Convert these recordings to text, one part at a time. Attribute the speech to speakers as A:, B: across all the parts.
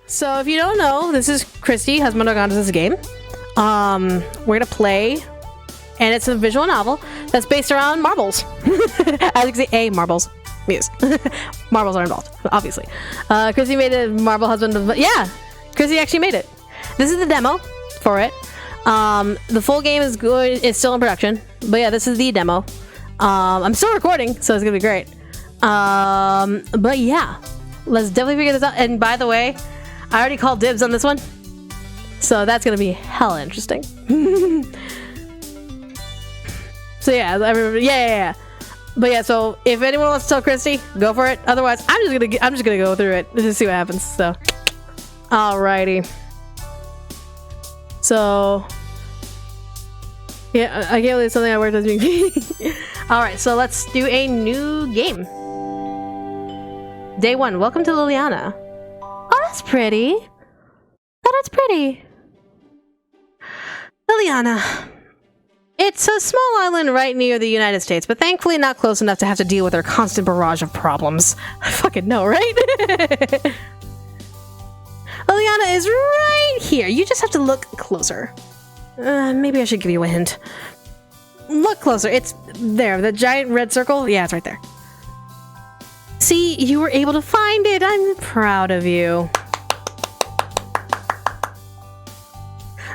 A: So if you don't know, this is Christy, husband of Gonz's game. We're gonna play, and it's a visual novel that's based around marbles. As you can see, marbles. Muse. Marbles are involved, obviously. Christy made a marble husband of... Yeah! Christy actually made it. This is the demo for it. The full game is good. It's still in production. But yeah, this is the demo. I'm still recording, so it's gonna be great. But yeah. Let's definitely figure this out. And by the way, I already called dibs on this one. So that's gonna be hella interesting. So yeah, yeah. But yeah, so if anyone wants to tell Christy, go for it. Otherwise, I'm just gonna go through it to see what happens. So, alrighty. So, yeah, I can't believe it's something I worked on doing. Alright, so let's do a new game. Day 1. Welcome to Liliana. Oh, that's pretty. Oh, that's pretty. Liliana. It's a small island right near the United States, but thankfully not close enough to have to deal with their constant barrage of problems. I fucking know, right? Liliana is right here. You just have to look closer. Maybe I should give you a hint. Look closer. It's there. The giant red circle? Yeah, it's right there. See, you were able to find it. I'm proud of you.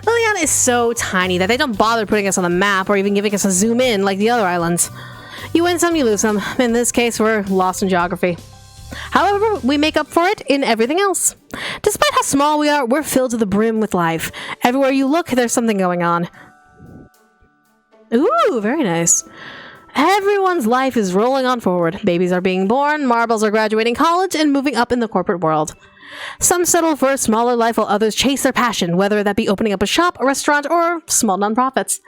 A: Liliana is so tiny that they don't bother putting us on the map or even giving us a zoom in like the other islands. You win some, you lose some. In this case, we're lost in geography. However, we make up for it in everything else. Despite how small we are, we're filled to the brim with life. Everywhere you look, there's something going on. Ooh, very nice. Everyone's life is rolling on forward. Babies are being born, marbles are graduating college, and moving up in the corporate world. Some settle for a smaller life while others chase their passion, whether that be opening up a shop, a restaurant, or small nonprofits.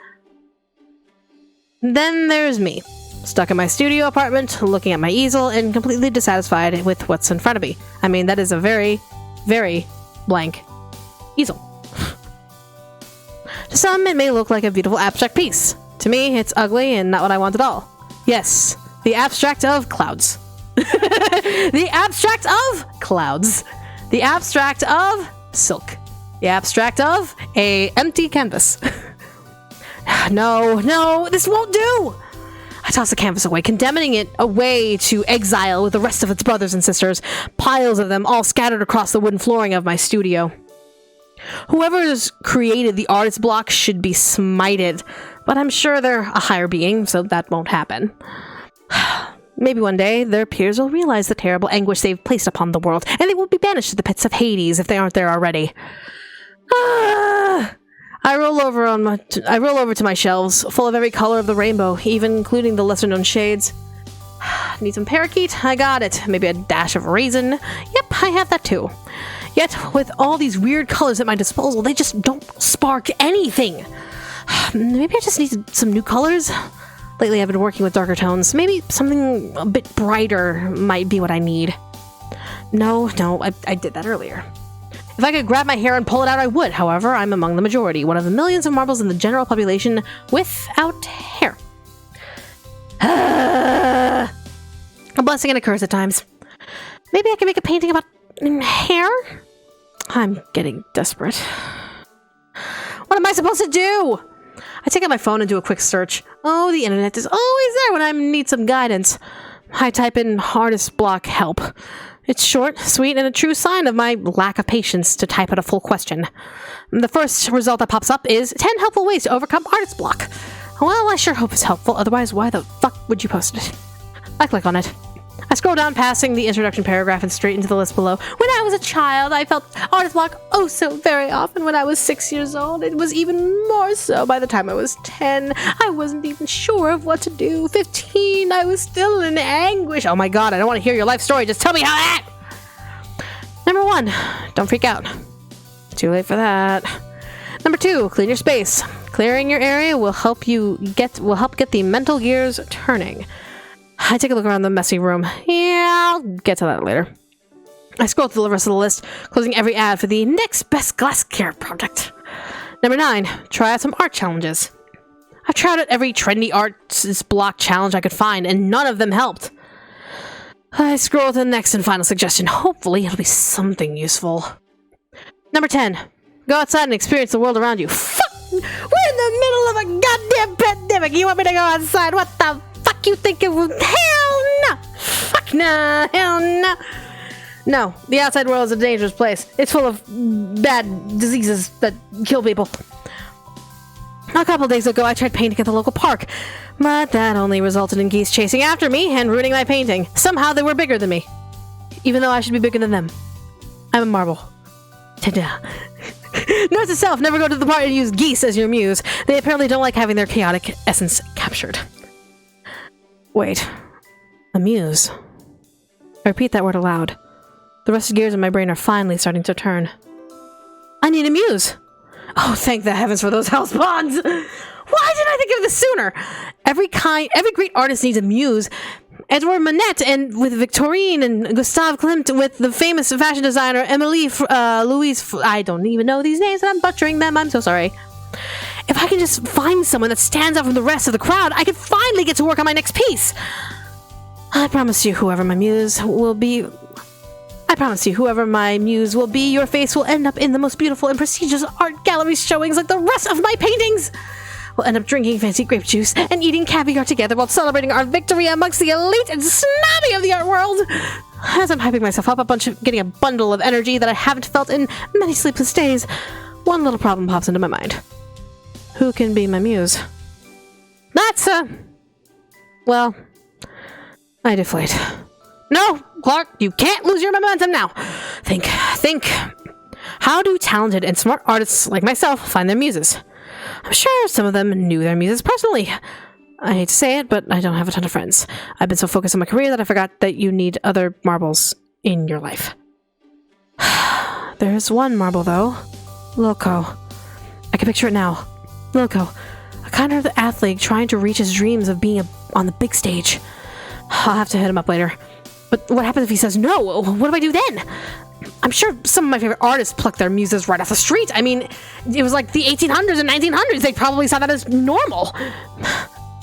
A: Then there's me, stuck in my studio apartment, looking at my easel, and completely dissatisfied with what's in front of me. I mean, that is a very, very blank easel. To some, it may look like a beautiful abstract piece. To me, it's ugly and not what I want at all. Yes, the abstract of clouds. The abstract of clouds. The abstract of silk. The abstract of a empty canvas. No, this won't do! I toss the canvas away, condemning it away to exile with the rest of its brothers and sisters, piles of them all scattered across the wooden flooring of my studio. Whoever's created the artist block should be smited, but I'm sure they're a higher being, so that won't happen. Maybe one day, their peers will realize the terrible anguish they've placed upon the world, and they will be banished to the pits of Hades if they aren't there already. I roll over to my shelves, full of every color of the rainbow, even including the lesser-known shades. Need some parakeet? I got it. Maybe a dash of raisin? Yep, I have that too. Yet, with all these weird colors at my disposal, they just don't spark anything. Maybe I just need some new colors? Lately, I've been working with darker tones. Maybe something a bit brighter might be what I need. No, I did that earlier. If I could grab my hair and pull it out, I would. However, I'm among the majority, one of the millions of marbles in the general population without hair. A blessing and a curse at times. Maybe I can make a painting about hair? I'm getting desperate. What am I supposed to do? I take out my phone and do a quick search. Oh, the internet is always there when I need some guidance. I type in artist block help. It's short, sweet, and a true sign of my lack of patience to type out a full question. The first result that pops up is 10 helpful ways to overcome artist block. Well, I sure hope it's helpful, otherwise why the fuck would you post it? I click on it. I scroll down, passing the introduction paragraph and straight into the list below. When I was a child, I felt artist block oh so very often. When I was 6 years old, it was even more so by the time I was 10. I wasn't even sure of what to do. 15, I was still in anguish. Oh my god, I don't want to hear your life story. Just tell me how that... Number 1, don't freak out. Too late for that. Number 2, clean your space. Clearing your area will help get the mental gears turning. I take a look around the messy room. Yeah, I'll get to that later. I scroll through the rest of the list, closing every ad for the next best glass care product. Number 9, try out some art challenges. I tried out every trendy artist block challenge I could find, and none of them helped. I scroll to the next and final suggestion. Hopefully, it'll be something useful. Number 10. Go outside and experience the world around you. Fuck! We're in the middle of a goddamn pandemic. You want me to go outside? What the fuck you think it was? Hell no! Fuck no! Hell no! No, the outside world is a dangerous place. It's full of bad diseases that kill people. A couple days ago, I tried painting at the local park, but that only resulted in geese chasing after me and ruining my painting. Somehow they were bigger than me, even though I should be bigger than them. I'm a marble. Ta-da. Note to self, never go to the park and use geese as your muse. They apparently don't like having their chaotic essence captured. Wait. A muse. I repeat that word aloud. The rusted gears in my brain are finally starting to turn. I need a muse! Oh, thank the heavens for those house bonds! Why didn't I think of this sooner? Every great artist needs a muse. Edouard Manet and with Victorine and Gustave Klimt with the famous fashion designer Emily Louise. I don't even know these names and I'm butchering them. I'm so sorry. If I can just find someone that stands out from the rest of the crowd, I can finally get to work on my next piece. I promise you, whoever my muse will be, your face will end up in the most beautiful and prestigious art gallery showings like the rest of my paintings. We'll end up drinking fancy grape juice and eating caviar together while celebrating our victory amongst the elite and snobby of the art world. As I'm hyping myself up, getting a bundle of energy that I haven't felt in many sleepless days, one little problem pops into my mind. Who can be my muse? That's, well, I deflate. No, Clark, you can't lose your momentum now. Think. How do talented and smart artists like myself find their muses? I'm sure some of them knew their muses personally. I hate to say it, but I don't have a ton of friends. I've been so focused on my career that I forgot that you need other marbles in your life. There's one marble, though. Lilco. I can picture it now. Lilco, a kind of athlete trying to reach his dreams of being on the big stage. I'll have to hit him up later. But what happens if he says no? What do I do then? I'm sure some of my favorite artists plucked their muses right off the street. I mean, it was like the 1800s and 1900s. They probably saw that as normal.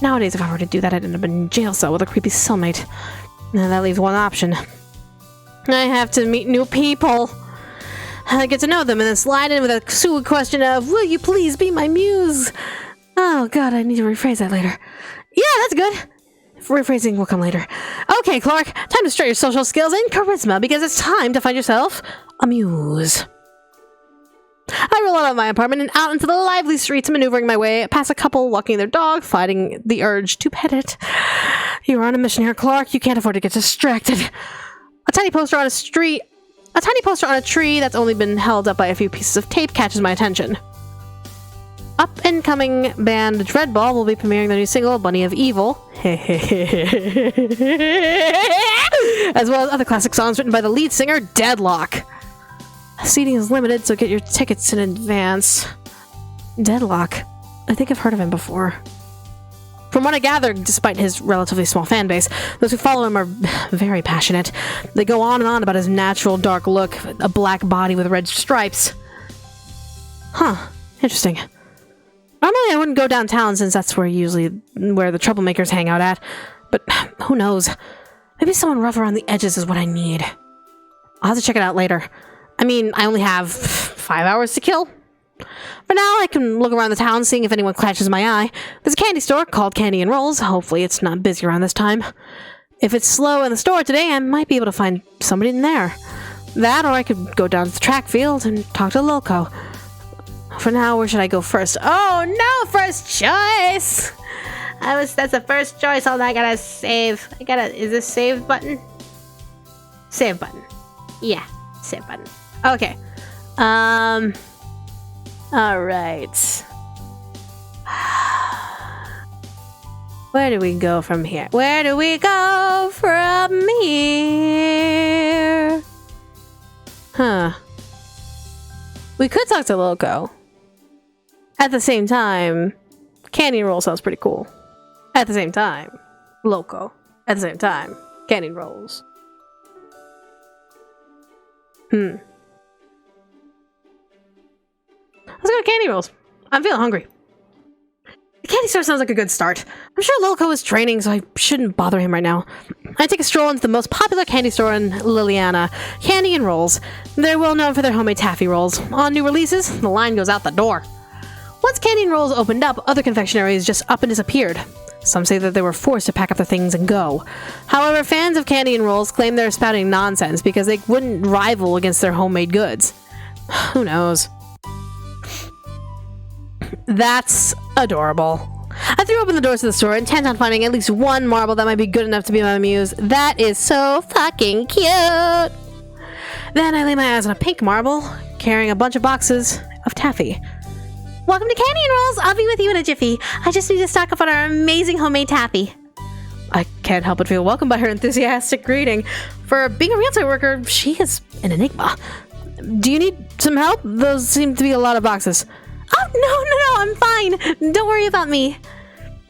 A: Nowadays, if I were to do that, I'd end up in a jail cell with a creepy cellmate. Now that leaves one option. I have to meet new people. I get to know them and then slide in with a sweet question of, will you please be my muse? Oh god, I need to rephrase that later. Yeah, that's good. Rephrasing will come later. Okay, Clark, time to start your social skills and charisma because it's time to find yourself a muse. I roll out of my apartment and out into the lively streets, maneuvering my way past a couple walking their dog, fighting the urge to pet it. You're on a mission here, Clark. You can't afford to get distracted. A tiny poster on a tree that's only been held up by a few pieces of tape catches my attention. Up-and-coming band Dreadball will be premiering their new single, Bunny of Evil. As well as other classic songs written by the lead singer, Deadlock. Seating is limited, so get your tickets in advance. Deadlock. I think I've heard of him before. From what I gather, despite his relatively small fan base, those who follow him are very passionate. They go on and on about his natural dark look, a black body with red stripes. Huh. Interesting. Normally I wouldn't go downtown since that's where the troublemakers hang out at. But who knows? Maybe someone rough around the edges is what I need. I'll have to check it out later. I mean, I only have 5 hours to kill. For now, I can look around the town seeing if anyone catches my eye. There's a candy store called Candy and Rolls. Hopefully it's not busy around this time. If it's slow in the store today, I might be able to find somebody in there. That, or I could go down to the track field and talk to Lilco. For now, where should I go first? Oh no, first choice! That's the first choice. Hold on, I gotta save. Is this save button? Save button. Yeah, save button. Okay. Alright. Where do we go from here? Where do we go from here? Huh. We could talk to Lilco. At the same time, Candy and Roll sounds pretty cool. At the same time, Lilco. At the same time, Candy and Rolls. Let's go to Candy Rolls. I'm feeling hungry. candy store sounds like a good start. I'm sure Lilco is training, so I shouldn't bother him right now. I take a stroll into the most popular candy store in Liliana, Candy and Rolls. They're well known for their homemade taffy rolls. On new releases, the line goes out the door. Once Candy and Rolls opened up, other confectionaries just up and disappeared. Some say that they were forced to pack up their things and go. However, fans of Candy and Rolls claim they're spouting nonsense because they wouldn't rival against their homemade goods. Who knows? That's adorable. I threw open the doors to the store, intent on finding at least one marble that might be good enough to be my muse. That is so fucking cute! Then I lay my eyes on a pink marble, carrying a bunch of boxes of taffy. Welcome to Candy and Rolls! I'll be with you in a jiffy. I just need to stock up on our amazing homemade taffy. I can't help but feel welcomed by her enthusiastic greeting. For being a real estate worker, she is an enigma. Do you need some help? Those seem to be a lot of boxes. Oh, no, I'm fine. Don't worry about me.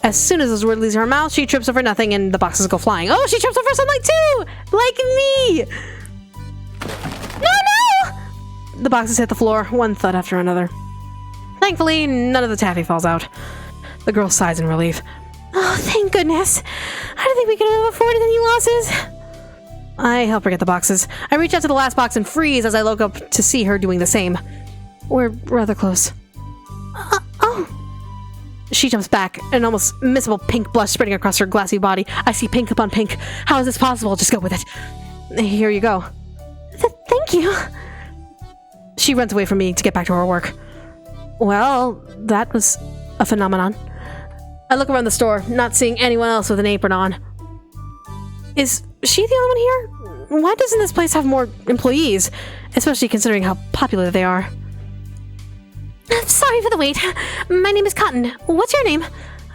A: As soon as those words leave her mouth, she trips over nothing and the boxes go flying. Oh, she trips over sunlight too! Like me! No! The boxes hit the floor, one thud after another. Thankfully, none of the taffy falls out. The girl sighs in relief. Oh, thank goodness. I don't think we could have afforded any losses. I help her get the boxes. I reach out to the last box and freeze as I look up to see her doing the same. We're rather close. Oh. She jumps back, an almost missable pink blush spreading across her glassy body. I see pink upon pink. How is this possible? Just go with it. Here you go. Thank you. She runs away from me to get back to her work. Well, that was a phenomenon. I look around the store, not seeing anyone else with an apron on. Is she the only one here? Why doesn't this place have more employees? Especially considering how popular they are. Sorry for the wait. My name is Cotton. What's your name?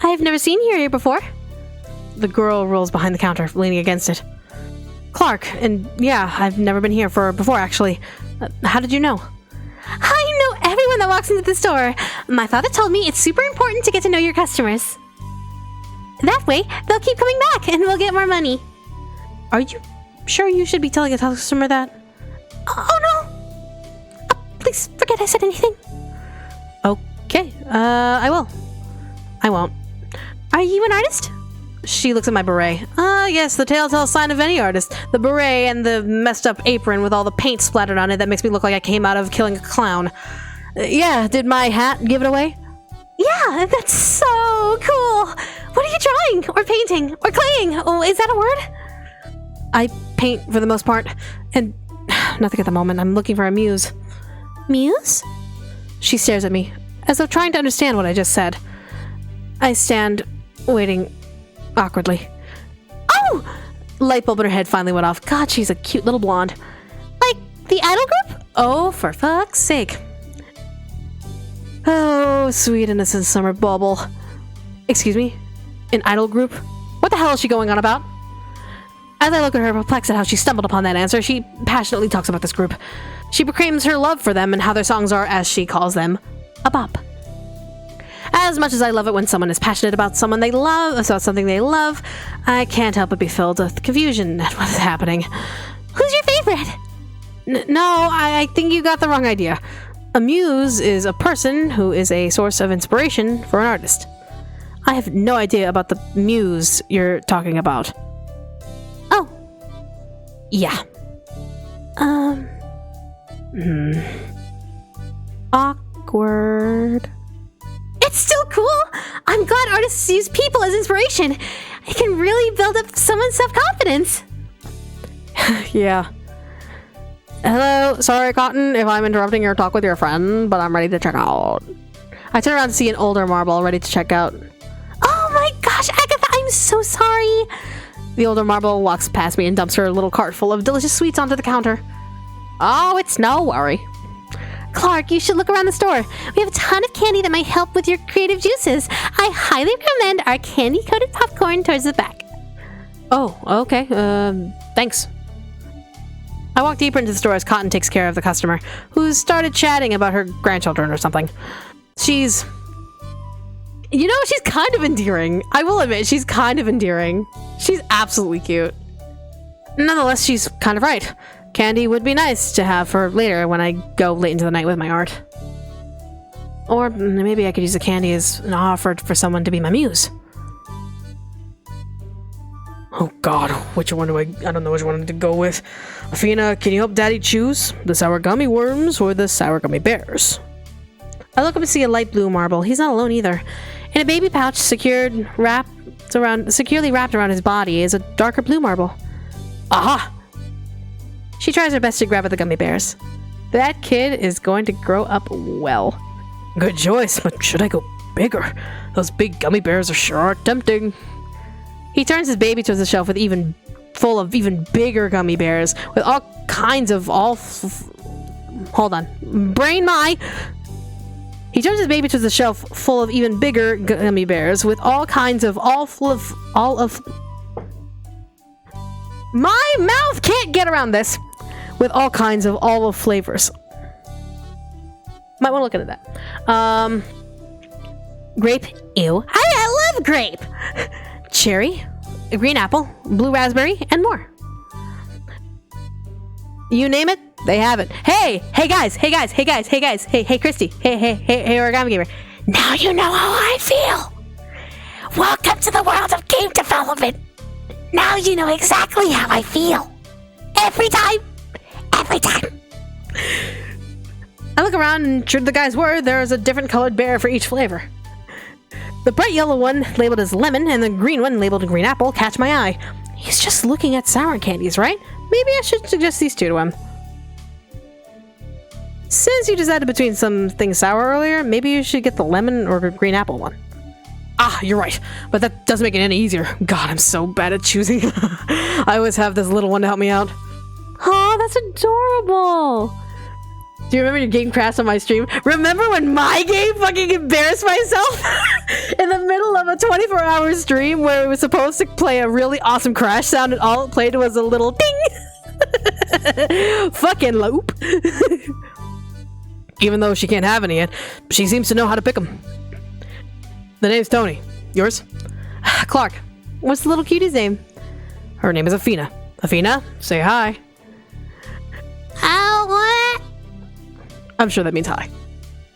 A: I've never seen you here before. The girl rolls behind the counter, leaning against it. Clark, and yeah, I've never been here before actually. How did you know? I know everyone that walks into the store. My father told me it's super important to get to know your customers. That way, they'll keep coming back and we'll get more money. Are you sure you should be telling a customer that? Oh no! Please forget I said anything. Okay, I will. I won't. Are you an artist? She looks at my beret. Yes, the telltale sign of any artist. The beret and the messed up apron with all the paint splattered on it that makes me look like I came out of killing a clown. Yeah, did my hat give it away? Yeah, that's so cool. What are you drawing? Or painting? Or claying? Oh, is that a word? I paint for the most part. And nothing at the moment. I'm looking for a muse. Muse? She stares at me, as though trying to understand what I just said. I stand, waiting awkwardly. Oh! Light bulb in her head finally went off. God, she's a cute little blonde. Like the idol group? Oh, for fuck's sake. Oh, sweet innocent summer bauble. Excuse me? An idol group? What the hell is she going on about? As I look at her, perplexed at how she stumbled upon that answer, she passionately talks about this group. She proclaims her love for them and how their songs are, as she calls them, a bop. As much as I love it when someone is passionate about something they love, I can't help but be filled with confusion at what is happening. Who's your favorite? No, I think you got the wrong idea. A muse is a person who is a source of inspiration for an artist. I have no idea about the muse you're talking about. Oh. Yeah. Awkward. It's still cool. I'm glad artists use people as inspiration. It can really build up someone's self-confidence. Yeah. Hello, sorry Cotton if I'm interrupting your talk with your friend, but I'm ready to check out. I turn around to see an older marble ready to check out. Oh my gosh, Agatha, I'm so sorry. The older marble walks past me and dumps her little cart full of delicious sweets onto the counter. Oh, it's no worry. Clark, you should look around the store. We have a ton of candy that might help with your creative juices. I highly recommend our candy-coated popcorn towards the back. Oh, okay. Thanks. I walk deeper into the store as Cotton takes care of the customer, who's started chatting about her grandchildren or something. She's kind of endearing. I will admit, she's kind of endearing. She's absolutely cute. Nonetheless, she's kind of right. Candy would be nice to have for later when I go late into the night with my art. Or maybe I could use the candy as an offer for someone to be my muse. Oh god, which one do I don't know which one to go with. Athena, can you help Daddy choose? The sour gummy worms or the sour gummy bears? I look up and see a light blue marble. He's not alone either. In a baby pouch securely wrapped around his body is a darker blue marble. Aha! She tries her best to grab at the gummy bears. That kid is going to grow up well. Good choice, but should I go bigger? Those big gummy bears sure are tempting. He turns his baby towards the shelf full of even bigger gummy bears with all kinds of hold on. Brain my. He turns his baby towards the shelf full of even bigger gummy bears with all kinds of my mouth can't get around this. With all kinds of olive flavors. Might want to look into that. Grape. Ew. I love grape. Cherry, green apple, blue raspberry, and more. You name it, they have it. Hey guys, hey Christy, hey Origami Gamer. Now you know how I feel. Welcome to the world of game development. Now you know exactly how I feel. Every time. I look around and true to the guy's word, there is a different colored bear for each flavor. The bright yellow one labeled as lemon and the green one labeled green apple catch my eye. He's just looking at sour candies, right? Maybe I should suggest these two to him. Since you decided between something sour earlier, maybe you should get the lemon or green apple one. Ah, you're right, but that doesn't make it any easier. God, I'm so bad at choosing. I always have this little one to help me out. Oh, that's adorable. Do you remember your game crashed on my stream? Remember when my game fucking embarrassed myself in the middle of a 24-hour stream where it was supposed to play a really awesome crash sound and all it played was a little ding? Fucking loop. Even though she can't have any yet, she seems to know how to pick them. The name's Tony. Yours? Clark. What's the little cutie's name? Her name is Athena. Athena, say hi. What? I'm sure that means hi.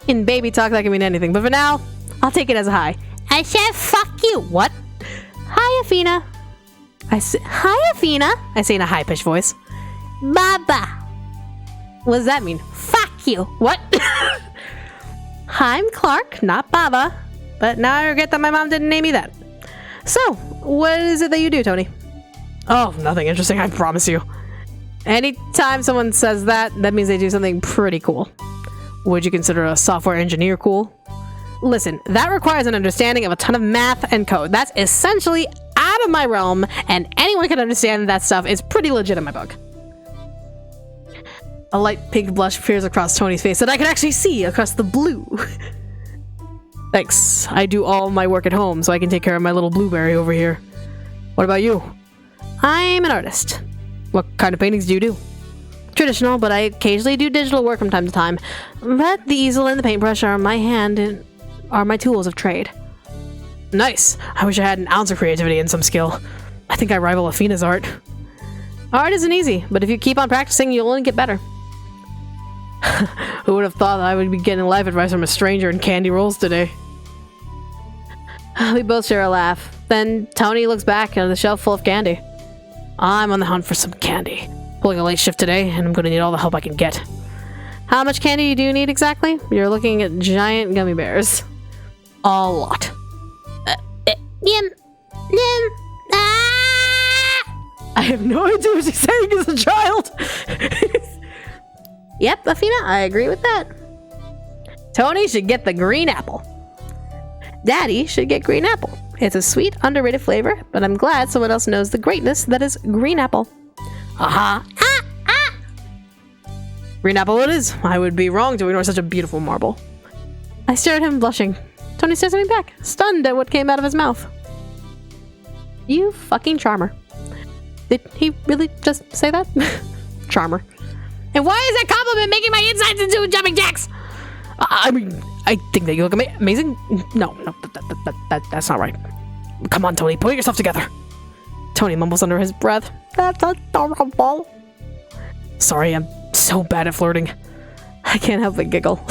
A: In baby talk, that can mean anything, but for now, I'll take it as a hi. I said fuck you. What? Hi, Athena. Hi, Athena. I say in a high-pitched voice. Baba. What does that mean? Fuck you. What? I'm Clark, not Baba. But now I regret that my mom didn't name me that. So, what is it that you do, Tony? Oh, nothing interesting, I promise you. Anytime someone says that, that means they do something pretty cool. Would you consider a software engineer cool? Listen, that requires an understanding of a ton of math and code. That's essentially out of my realm, and anyone can understand that stuff is pretty legit in my book. A light pink blush appears across Tony's face that I can actually see across the blue. Thanks. I do all my work at home, so I can take care of my little blueberry over here. What about you? I'm an artist. What kind of paintings do you do? Traditional, but I occasionally do digital work from time to time. But the easel and the paintbrush are my tools of trade. Nice. I wish I had an ounce of creativity and some skill. I think I rival Athena's art. Art isn't easy, but if you keep on practicing, you'll only get better. Who would have thought I would be getting life advice from a stranger in candy rolls today? We both share a laugh. Then Tony looks back at the shelf full of candy. I'm on the hunt for some candy. Pulling a late shift today, and I'm going to need all the help I can get. How much candy do you need exactly? You're looking at giant gummy bears. A lot. I have no idea what she's saying as a child. Yep, Athena, I agree with that. Tony should get the green apple. Daddy should get green apple. It's a sweet, underrated flavor, but I'm glad someone else knows the greatness that is green apple. Aha! Green apple it is. I would be wrong to ignore such a beautiful marble. I stare at him, blushing. Tony stares at me back, stunned at what came out of his mouth. You fucking charmer. Did he really just say that? Charmer. And why is that compliment making my insides into jumping jacks? I mean, I think that you look amazing. No, that's not right. Come on, Tony, pull yourself together. Tony mumbles under his breath. That's adorable. Sorry, I'm so bad at flirting. I can't help but giggle.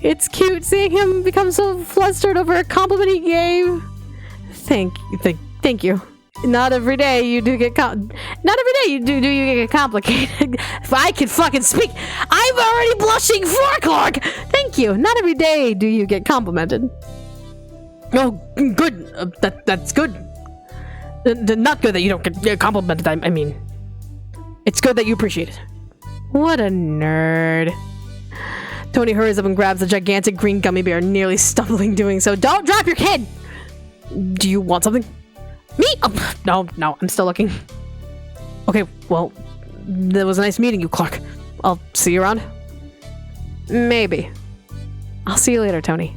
A: It's cute seeing him become so flustered over a compliment he gave. Thank you. Not every day you do get get complicated. If I could fucking speak, I'm already blushing for Clark. Thank you. Not every day do you get complimented. Oh, good. That's good. Not good that you don't get complimented. I mean, it's good that you appreciate it. What a nerd. Tony hurries up and grabs the gigantic green gummy bear, nearly stumbling doing so. Don't drop your kid! Do you want something? Me? Oh, no, I'm still looking. Okay, well, it was nice meeting you, Clark. I'll see you around. Maybe. I'll see you later, Tony.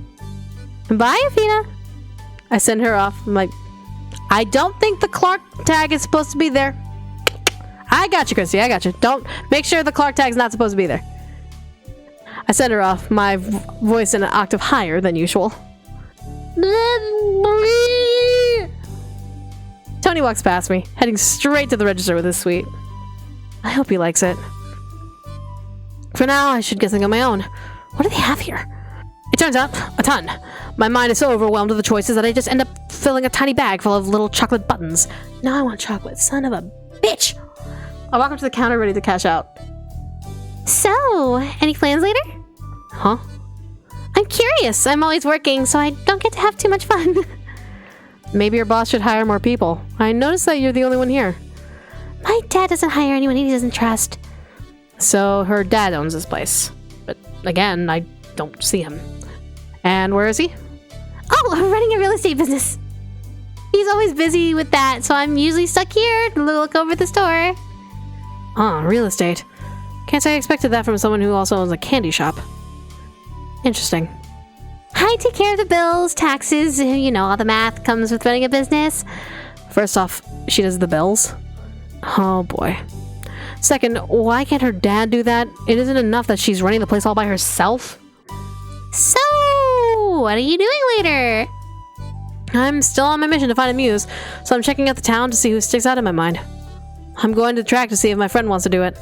A: Bye, Athena. I send her off. I'm like, I don't think the Clark tag is supposed to be there. I got you, Christy. I got you. Don't make sure the Clark tag's not supposed to be there. I send her off, my voice in an octave higher than usual. Tony walks past me, heading straight to the register with his sweet. I hope he likes it. For now, I should get something on my own. What do they have here? It turns out, a ton. My mind is so overwhelmed with the choices that I just end up filling a tiny bag full of little chocolate buttons. Now I want chocolate, son of a bitch! I walk up to the counter ready to cash out. So, any plans later? Huh? I'm curious. I'm always working, so I don't get to have too much fun. Maybe your boss should hire more people. I noticed that you're the only one here. My dad doesn't hire anyone he doesn't trust. So her dad owns this place. But again, I don't see him. And where is he? Oh, I'm running a real estate business. He's always busy with that, so I'm usually stuck here to look over the store. Ah, real estate. Can't say I expected that from someone who also owns a candy shop. Interesting. I take care of the bills, taxes, you know, all the math comes with running a business. First off, she does the bills. Oh boy. Second, why can't her dad do that? It isn't enough that she's running the place all by herself. So, what are you doing later? I'm still on my mission to find a muse, so I'm checking out the town to see who sticks out in my mind. I'm going to the track to see if my friend wants to do it.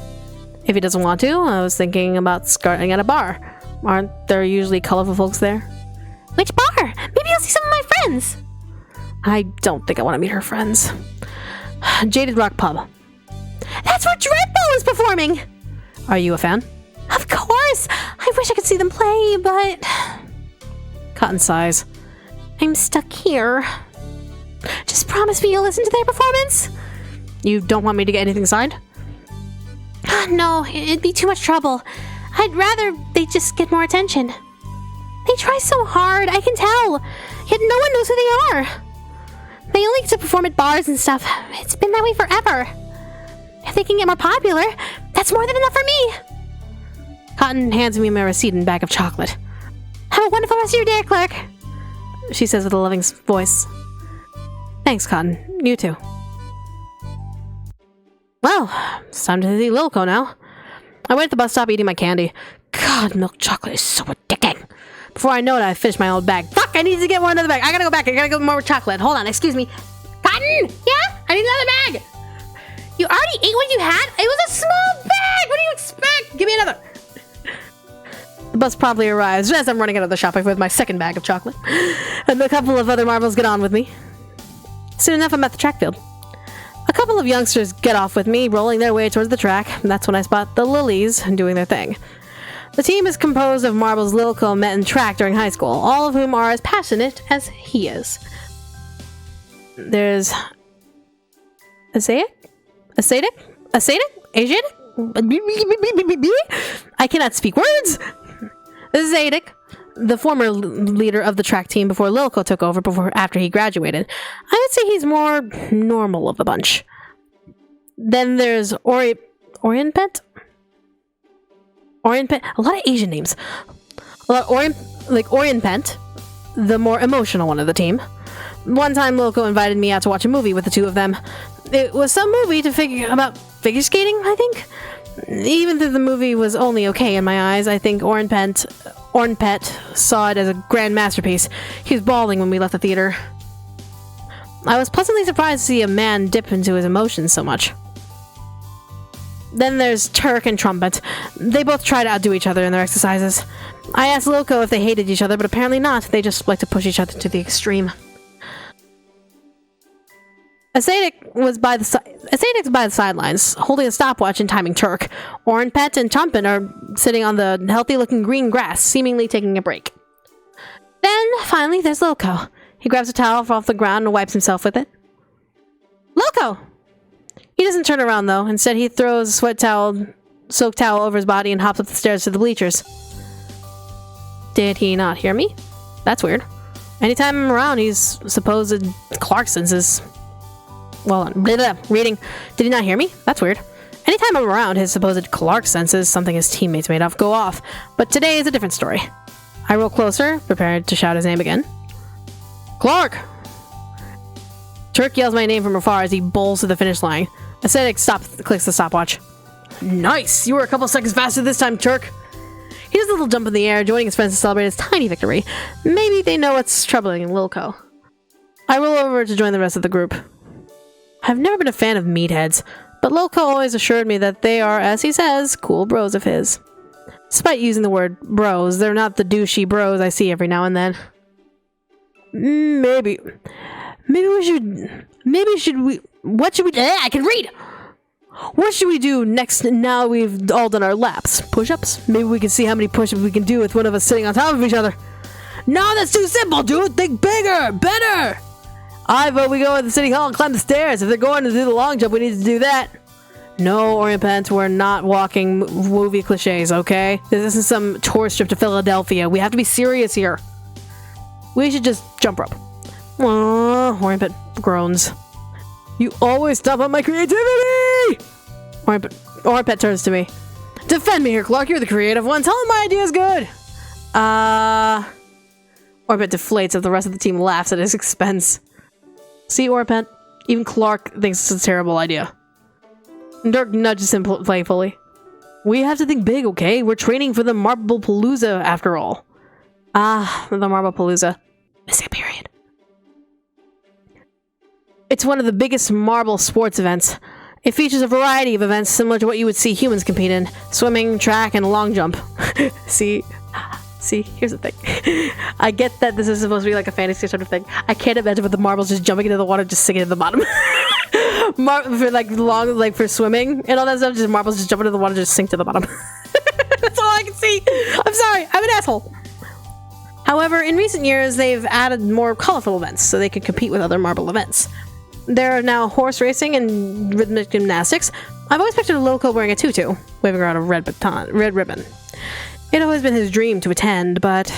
A: If he doesn't want to, I was thinking about starting at a bar. Aren't there usually colorful folks there? Which bar? Maybe I'll see some of my friends. I don't think I want to meet her friends. Jaded Rock Pub. That's where Dreadful is performing! Are you a fan? Of course! I wish I could see them play, but... Cotton sighs. I'm stuck here. Just promise me you'll listen to their performance? You don't want me to get anything signed? No, it'd be too much trouble. I'd rather they just get more attention. They try so hard, I can tell. Yet no one knows who they are. They only get to perform at bars and stuff. It's been that way forever. If they can get more popular, that's more than enough for me. Cotton hands me my receipt and bag of chocolate. Have a wonderful rest of your day, Clark, she says with a loving voice. Thanks, Cotton. You too. Well, it's time to see Lilco now. I wait at the bus stop eating my candy. God, milk chocolate is so addicting. Before I know it, I finished my old bag. Fuck, I need to get more into the bag. I gotta go back. I gotta go more chocolate. Hold on, excuse me. Cotton! Yeah? I need another bag. You already ate what you had? It was a small bag. What do you expect? Give me another. The bus promptly arrives as I'm running out of the shop with my second bag of chocolate. And a couple of other marbles get on with me. Soon enough, I'm at the track field. A couple of youngsters get off with me, rolling their way towards the track, and that's when I spot the Lilies doing their thing. The team is composed of marbles Lilco met in track during high school, all of whom are as passionate as he is. There's... Asiatic? I cannot speak words! Asiatic, the former leader of the track team before Lilco took over after he graduated. I would say he's more normal of the bunch. Then there's Orienpet? Orienpet? A lot of Asian names. Orienpet, the more emotional one of the team. One time Lilco invited me out to watch a movie with the two of them. It was some movie about figure skating, I think? Even though the movie was only okay in my eyes, I think Ornpet saw it as a grand masterpiece. He was bawling when we left the theater. I was pleasantly surprised to see a man dip into his emotions so much. Then there's Turk and Trumpet. They both try to outdo each other in their exercises. I asked Lilco if they hated each other, but apparently not. They just like to push each other to the extreme. Asadic's by the sidelines, holding a stopwatch and timing Turk. Orenpet and Trumpet are sitting on the healthy-looking green grass, seemingly taking a break. Then, finally, there's Lilco. He grabs a towel off the ground and wipes himself with it. Lilco! He doesn't turn around, though. Instead, he throws a soaked towel over his body and hops up the stairs to the bleachers. Did he not hear me? That's weird. Anytime I'm around, he's supposed Clark senses. Well, reading. Did he not hear me? That's weird. Anytime I'm around, his supposed Clark senses, something his teammates made up, go off. But today is a different story. I roll closer, prepared to shout his name again. Clark! Turk yells my name from afar as he bowls to the finish line. Ascetic clicks the stopwatch. Nice! You were a couple seconds faster this time, Turk. He does a little jump in the air, joining his friends to celebrate his tiny victory. Maybe they know what's troubling Lilco. I roll over to join the rest of the group. I've never been a fan of meatheads, but Lilco always assured me that they are, as he says, cool bros of his. Despite using the word bros, they're not the douchey bros I see every now and then. Maybe what should we I can read! What should we do next now we've all done our laps? Push-ups? Maybe we can see how many push-ups we can do with one of us sitting on top of each other. No, that's too simple, dude! Think bigger! Better! I vote we go to the city hall and climb the stairs. If they're going to do the long jump, we need to do that. No, Orient Pants, we're not walking movie cliches, okay? This isn't some tourist trip to Philadelphia. We have to be serious here. We should just jump rope. Orient Pet groans. You always stop on my creativity! Orient Pet turns to me. Defend me here, Clark. You're the creative one. Tell him my idea's good. Orient Pet deflates as the rest of the team laughs at his expense. See, Orpet? Even Clark thinks it's a terrible idea. Dirk nudges him playfully. We have to think big, okay? We're training for the Marble Palooza, after all. The Marble Palooza. Missing a period. It's one of the biggest marble sports events. It features a variety of events similar to what you would see humans compete in. Swimming, track, and long jump. See, here's the thing. I get that this is supposed to be like a fantasy sort of thing. I can't imagine with the marbles just jumping into the water, just sinking to the bottom. For swimming and all that stuff, just marbles just jump into the water, just sink to the bottom. That's all I can see. I'm sorry, I'm an asshole. However, in recent years, they've added more colorful events so they can compete with other marble events. There are now horse racing and rhythmic gymnastics. I've always pictured Lilco wearing a tutu, waving around a red ribbon. It always been his dream to attend, but...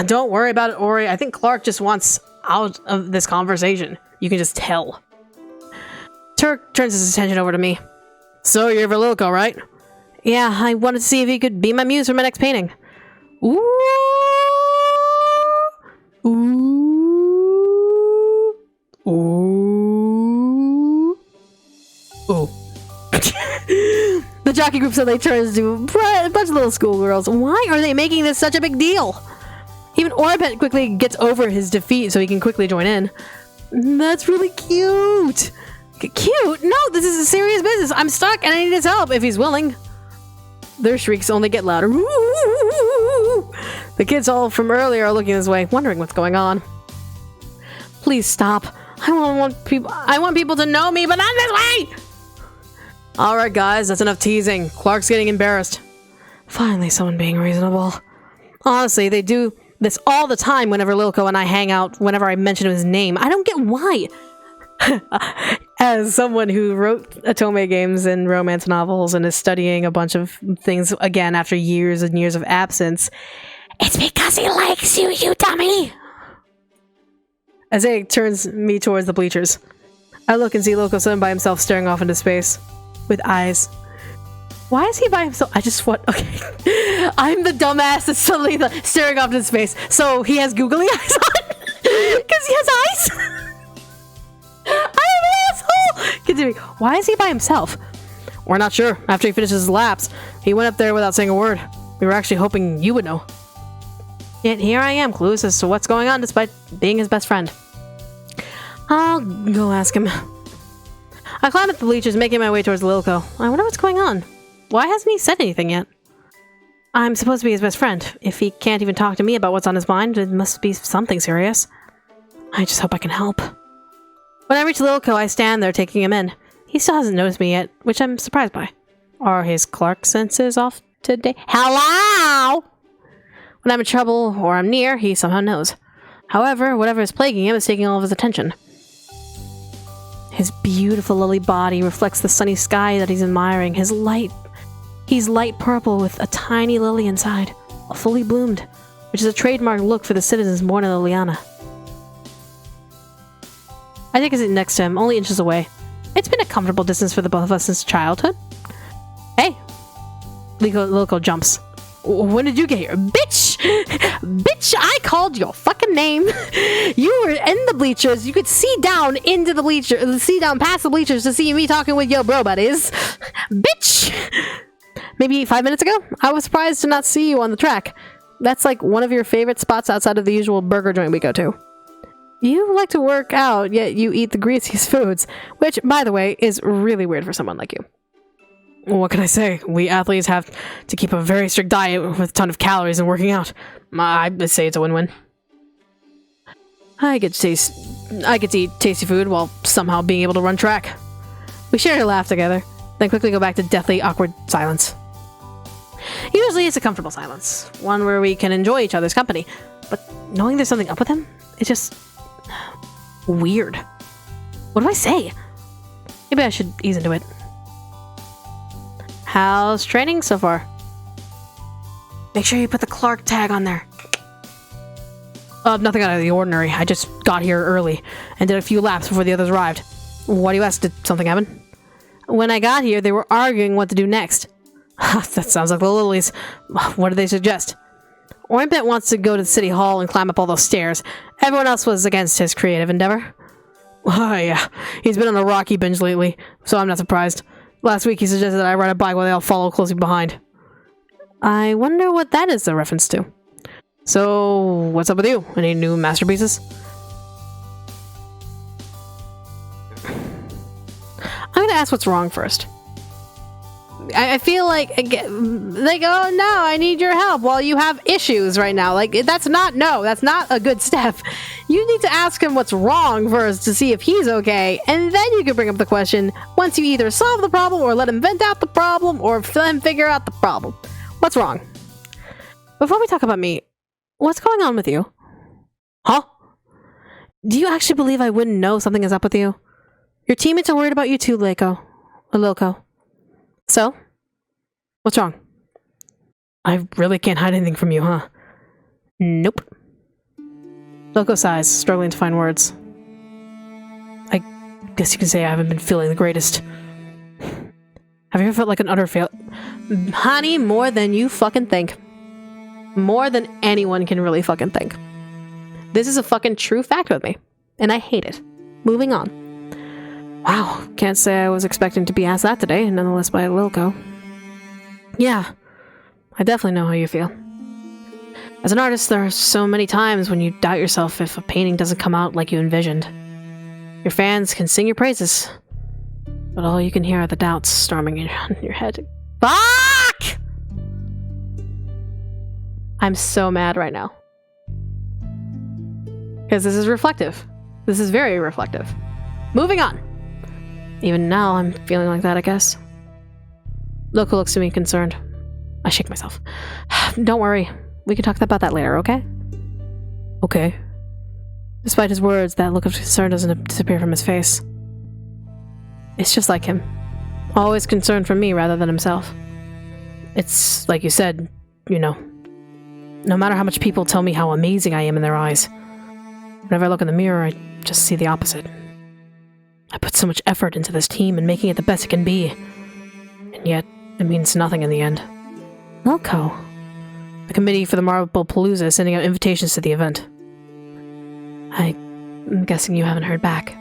A: Don't worry about it, Ori. I think Clark just wants out of this conversation. You can just tell. Turk turns his attention over to me. So, you're for Lilco, right? Yeah, I wanted to see if he could be my muse for my next painting. Ooh! Ooh! Ooh! Ooh. The jockey group suddenly turns to a bunch of little schoolgirls. Why are they making this such a big deal? Even Orbit quickly gets over his defeat so he can quickly join in. That's really cute. Cute? No, this is a serious business. I'm stuck and I need his help if he's willing. Their shrieks only get louder. The kids all from earlier are looking this way, wondering what's going on. Please stop. I want people to know me, but not this way! Alright guys, that's enough teasing. Clark's getting embarrassed. Finally, someone being reasonable. Honestly, they do this all the time whenever Lilco and I hang out, whenever I mention his name. I don't get why. As someone who wrote Otome games and romance novels and is studying a bunch of things again after years and years of absence, it's because he likes you, you dummy! As A turns me towards the bleachers. I look and see Lilco sitting by himself staring off into space. With eyes. Why is he by himself? Okay. I'm the dumbass that's suddenly staring off into space. So he has googly eyes on? Because he has eyes? I am an asshole! Continue. Why is he by himself? We're not sure. After he finishes his laps, he went up there without saying a word. We were actually hoping you would know. Yet here I am, clueless as to what's going on despite being his best friend. I'll go ask him. I climb up the bleachers, making my way towards Lilco. I wonder what's going on. Why hasn't he said anything yet? I'm supposed to be his best friend. If he can't even talk to me about what's on his mind, it must be something serious. I just hope I can help. When I reach Lilco, I stand there taking him in. He still hasn't noticed me yet, which I'm surprised by. Are his Clark senses off today? Hello! When I'm in trouble or I'm near, he somehow knows. However, whatever is plaguing him is taking all of his attention. His beautiful lily body reflects the sunny sky that he's admiring. He's light purple with a tiny lily inside, fully bloomed, which is a trademark look for the citizens born in Liliana. I take a seat next to him, only inches away. It's been a comfortable distance for the both of us since childhood. Hey! Lilco jumps. When did you get here? Bitch! Bitch, I called your fucking name. You were in the bleachers. You could see down into the bleachers, see down past the bleachers to see me talking with your bro buddies. Bitch! Maybe 5 minutes ago? I was surprised to not see you on the track. That's like one of your favorite spots outside of the usual burger joint we go to. You like to work out, yet you eat the greasiest foods, which, by the way, is really weird for someone like you. What can I say? We athletes have to keep a very strict diet with a ton of calories and working out. I'd say it's a win-win. I get to eat tasty food while somehow being able to run track. We share a laugh together, then quickly go back to deathly awkward silence. Usually it's a comfortable silence, one where we can enjoy each other's company, but knowing there's something up with him, it's just weird. What do I say? Maybe I should ease into it. How's training so far? Make sure you put the Clark tag on there. Nothing out of the ordinary. I just got here early and did a few laps before the others arrived. Why do you ask? Did something happen? When I got here, they were arguing what to do next. That sounds like the Lilies. What did they suggest? Orinbet wants to go to the city hall and climb up all those stairs. Everyone else was against his creative endeavor. Oh yeah, he's been on a rocky binge lately, so I'm not surprised. Last week he suggested that I ride a bike while they all follow closely behind. I wonder what that is a reference to. So, what's up with you? Any new masterpieces? I'm gonna ask what's wrong first. I feel like, oh no, I need your help while you have issues right now. Like, that's not a good step. You need to ask him what's wrong first to see if he's okay, and then you can bring up the question once you either solve the problem or let him vent out the problem or let him figure out the problem. What's wrong? Before we talk about me, what's going on with you? Huh? Do you actually believe I wouldn't know something is up with you? Your teammates are worried about you too, Lilco. So? What's wrong? I really can't hide anything from you, huh? Nope. Lilco sighs, struggling to find words. I guess you can say I haven't been feeling the greatest. Have you ever felt like an utter fail? Honey, more than you fucking think. More than anyone can really fucking think. This is a fucking true fact with me, and I hate it. Moving on. Wow, can't say I was expecting to be asked that today, nonetheless by Lilco. Yeah, I definitely know how you feel. As an artist, there are so many times when you doubt yourself if a painting doesn't come out like you envisioned. Your fans can sing your praises, but all you can hear are the doubts storming in your head. Fuck! I'm so mad right now. Because this is reflective. This is very reflective. Moving on. Even now, I'm feeling like that, I guess. Lilco looks at me concerned. I shake myself. Don't worry. We can talk about that later, okay? Okay. Despite his words, that look of concern doesn't disappear from his face. It's just like him. Always concerned for me rather than himself. It's like you said, no matter how much people tell me how amazing I am in their eyes, whenever I look in the mirror, I just see the opposite. I put so much effort into this team and making it the best it can be, and yet it means nothing in the end. Lilco. The committee for the Marble Palooza is sending out invitations to the event. I'm guessing you haven't heard back.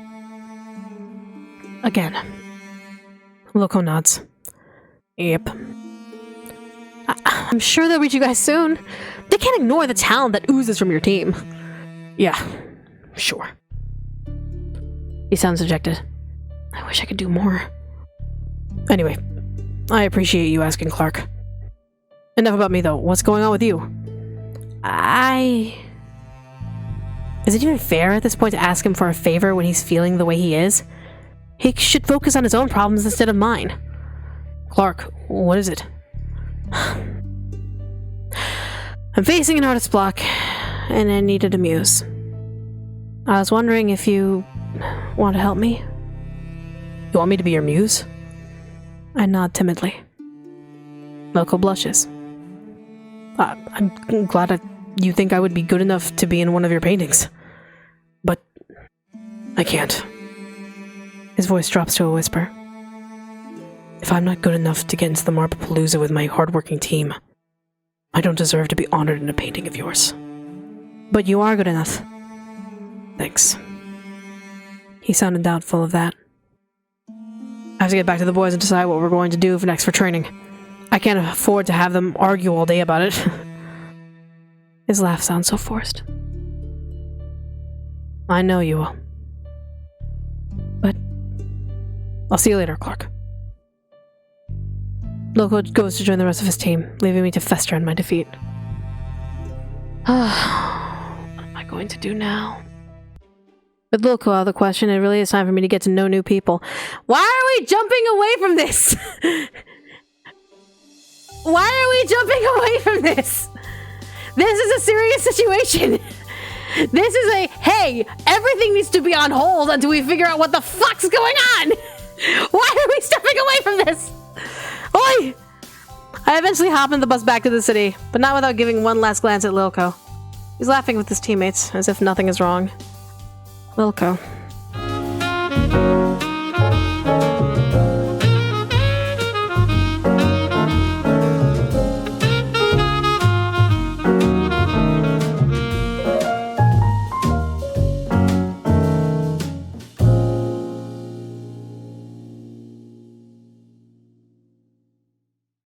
A: Again. Lilco nods. Yep. I'm sure they'll reach you guys soon. They can't ignore the talent that oozes from your team. Yeah, sure. He sounds dejected. I wish I could do more. Anyway, I appreciate you asking, Clark. Enough about me, though. What's going on with you? Is it even fair at this point to ask him for a favor when he's feeling the way he is? He should focus on his own problems instead of mine. Clark, what is it? I'm facing an artist block, and I needed a muse. I was wondering if you want to help me? You want me to be your muse? I nod timidly. Lilco blushes. I'm glad that you think I would be good enough to be in one of your paintings. But I can't. His voice drops to a whisper. If I'm not good enough to get into the Marble-Palooza with my hardworking team, I don't deserve to be honored in a painting of yours. But you are good enough. Thanks. He sounded doubtful of that. I have to get back to the boys and decide what we're going to do next for training. I can't afford to have them argue all day about it. His laugh sounds so forced. I know you will. But I'll see you later, Clark. Lilco goes to join the rest of his team, leaving me to fester in my defeat. What am I going to do now? With Lilco out of the question, it really is time for me to get to know new people. Why are we jumping away from this? Why are we jumping away from this? This is a serious situation. This is a, hey, everything needs to be on hold until we figure out what the fuck's going on. Why are we stepping away from this? Oi! I eventually hop in the bus back to the city, but not without giving one last glance at Lilco. He's laughing with his teammates, as if nothing is wrong. Lilco.